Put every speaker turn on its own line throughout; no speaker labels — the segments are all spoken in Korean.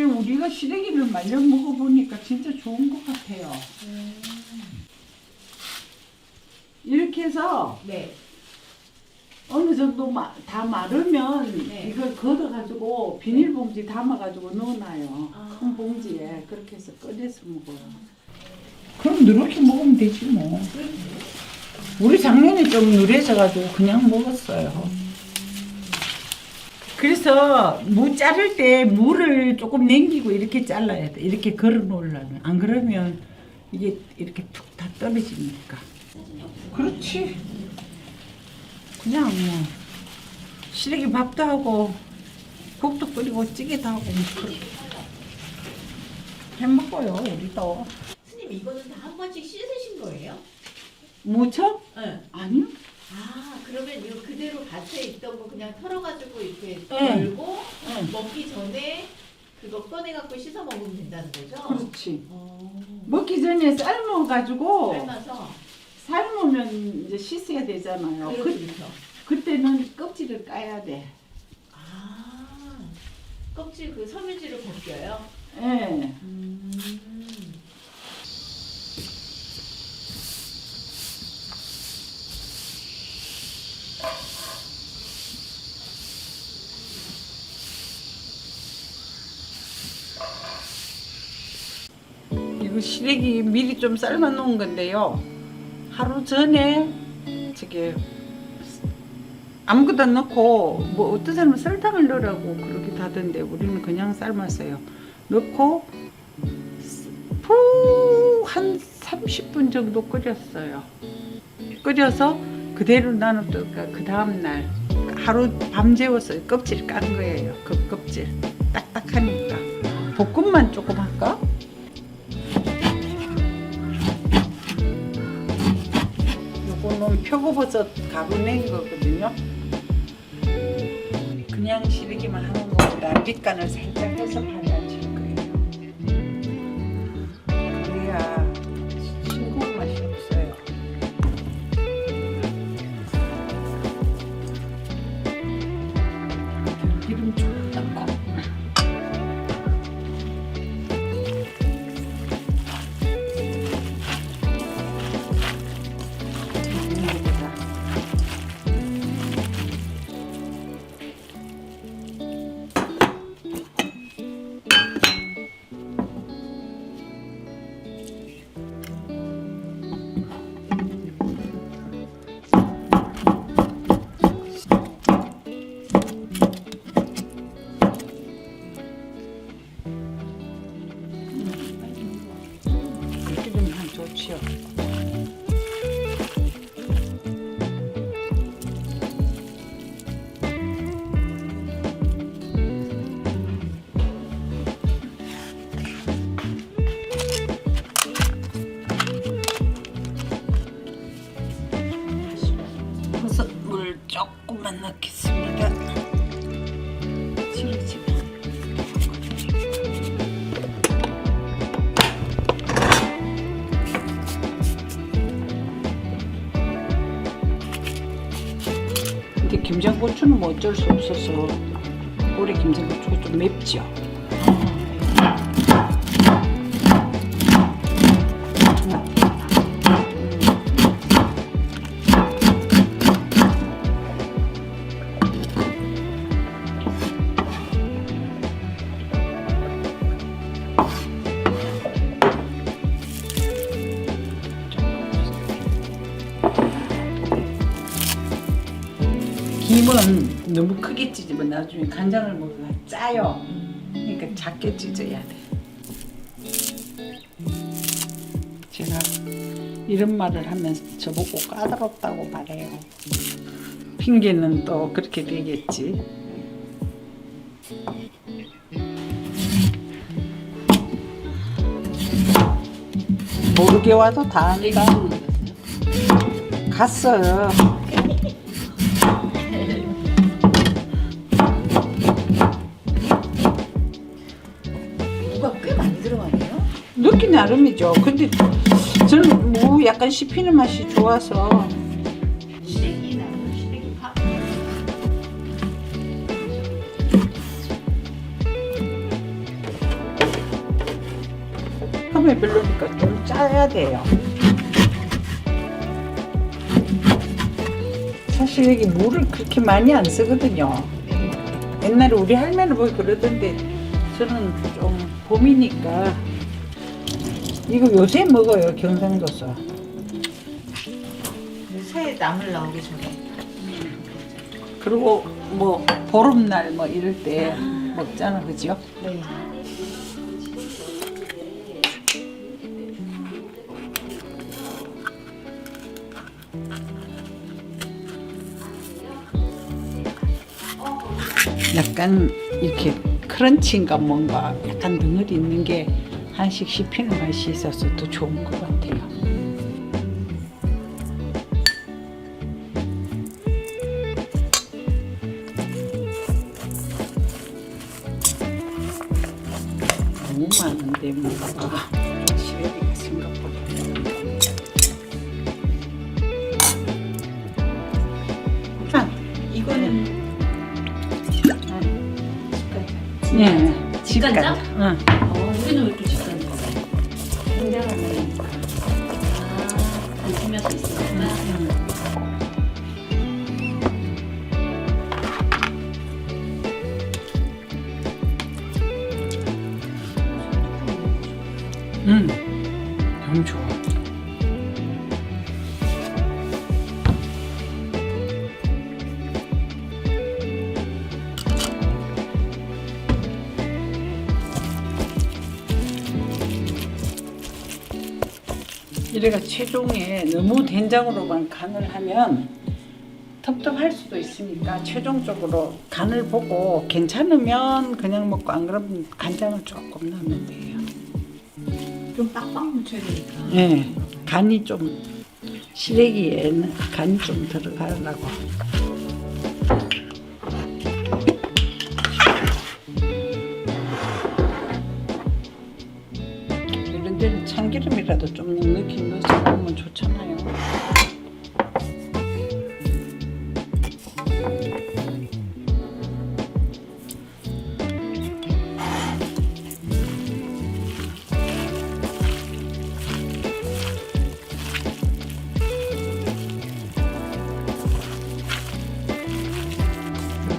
이게 우리가 시래기를 말려 먹어보니까 진짜 좋은 것 같아요. 이렇게 해서
네.
어느 정도 다 마르면
네.
이걸 걷어가지고 비닐봉지 담아가지고 넣어놔요.
아.
큰 봉지에. 그렇게 해서 꺼내서 먹어요. 그럼 이렇게 먹으면 되지 뭐. 우리 작년에 좀 누래져가지고 그냥 먹었어요. 그래서 무 자를 때 무를 조금 남기고 이렇게 잘라야 돼. 이렇게 걸어 놓으려면. 안 그러면 이게 이렇게 툭 다 떨어지니까. 그렇지. 그냥 뭐 시래기 밥도 하고 국도 끓이고 찌개도 하고 뭐 그렇게 해 먹어요 우리도.
스님 이거는 다 한 번씩 씻으신 거예요?
무쳐?
네.
아니요.
아 그러면 이거 그대로 밭에 있던 거 그냥 털어가지고 이렇게
네.
덜고
네.
먹기 전에 그거 꺼내갖고 씻어 먹으면 된다는 거죠?
그렇지.
어.
먹기 전에 삶아가지고
삶아서
삶으면 이제 씻어야 되잖아요.
그렇죠.
그때는 껍질을 까야 돼.
아 껍질 그 섬유질을 벗겨요?
예. 이거 시래기 미리 좀 삶아 놓은 건데요. 하루 전에 저기 아무것도 안 넣고 뭐 어떤 사람은 설탕을 넣으라고 그러기도 하던데 우리는 그냥 삶았어요. 넣고 푹 한 30분 정도 끓였어요. 끓여서 그대로 놔뒀다가 그 다음날 하루 밤 재워서 껍질 깐 거예요. 그 껍질 딱딱하니까. 볶음만 조금 할까? 요거는 표고버섯 가루 낸 거거든요. 그냥 시래기만 하는 것보다 밑간을 살짝 해서 발라줄 거예요. 그래야 싱거운 맛이 없어요. 기름 좀 넣고. 기름향 좋지요. 버섯물 조금만 넣겠습니다. 지르지. 근데 김장고추는 뭐 어쩔 수 없어서 올해 김장고추가 좀 맵죠. 김은 너무 크게 찢으면 나중에 간장을 먹으면 짜요. 그러니까 작게 찢어야 돼. 제가 이런 말을 하면 저보고 까다롭다고 말해요. 핑계는 또 그렇게 되겠지. 모르게 와도 다 안다. 갔어요.
무가 꽤 많이 들어가네요.
넣기 나름이죠. 근데 저는 무 약간 씹히는 맛이 좋아서.
시래기나 시래기 밥.
처음에 별로니까 좀 짜야 돼요. 사실 여기 물을 그렇게 많이 안 쓰거든요. 옛날에 우리 할머니 보기 그러던데 저는 좀 봄이니까 이거 요새 먹어요. 경상도서.
새해 나물 나오기 전에.
그리고 뭐 보름날 뭐 이럴 때 먹잖아, 그죠?
네.
약간 이렇게 크런치인가 뭔가 약간 덩어리 있는 게 한식 씹히는 맛이 있어서 더 좋은 것 같아요. 너무 많은데 뭐가 시래기가 생각보다.
이거는
네,
집간장?
응.
우리는 왜 또 집간장 거예요?
굉장하네.
감칠맛이 있으니까.
너무 좋아. 이래가 최종에 너무 된장으로만 간을 하면 텁텁할 수도 있으니까 최종적으로 간을 보고 괜찮으면 그냥 먹고 안 그러면 간장을 조금 넣으면 돼요.
좀 빡빡 묻혀야 되니까.
네, 간이 좀 시래기에는 간이 좀 들어가려고. 이런 데는 참기름이라도 좀 넉넉히 넣어서 먹으면 좋잖아요.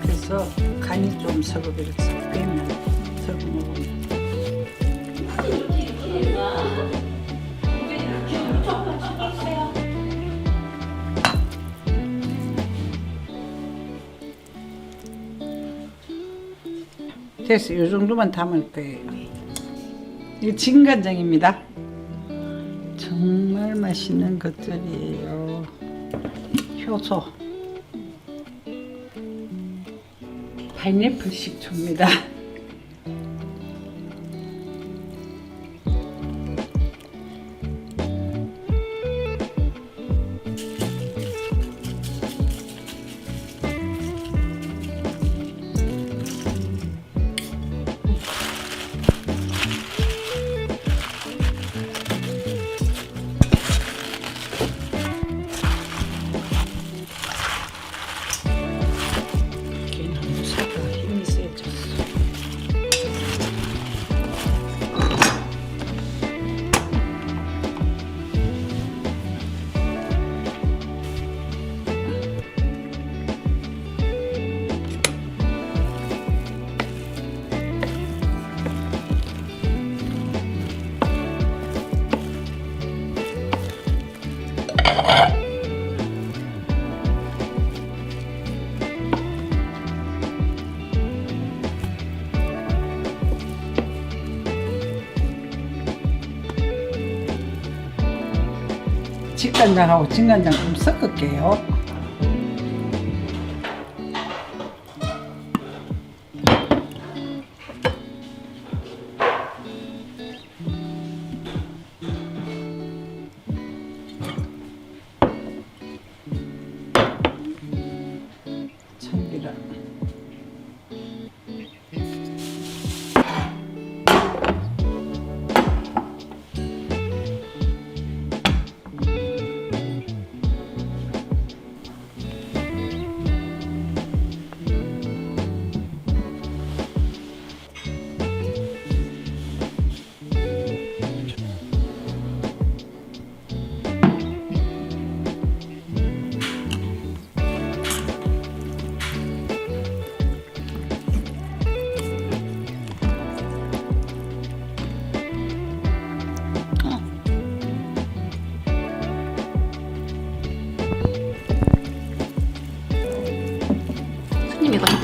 그래서 간이 좀 서고 이렇게 빼면 서고 먹으면. 됐어. 이 정도만 담을 거예요. 이거 진간장입니다. 정말 맛있는 것들이에요. 효소. 파인애플 식초입니다. 직간장하고 진간장 좀 섞을게요. 참기름.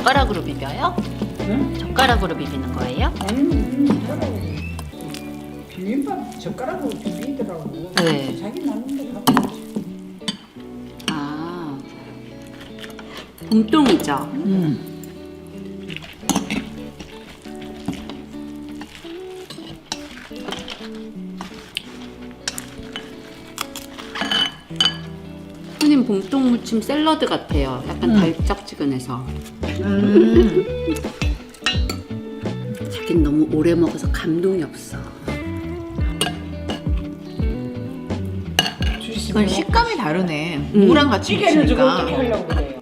젓가락으로 비벼요?
응?
젓가락으로 비비는 거예요?
아니, 비빔밥 젓가락으로 비비더라고.
네.
자기 나는 거 갖고.
아, 봄동이죠? 손님 봄동 무침 샐러드 같아요. 약간 달짝지근해서. 자긴 너무 오래 먹어서 감동이 없어.
이건 식감이 다르네.
음.
무랑 같이
찌개는 저거
묻히니까.
어떻게 하려고 그래?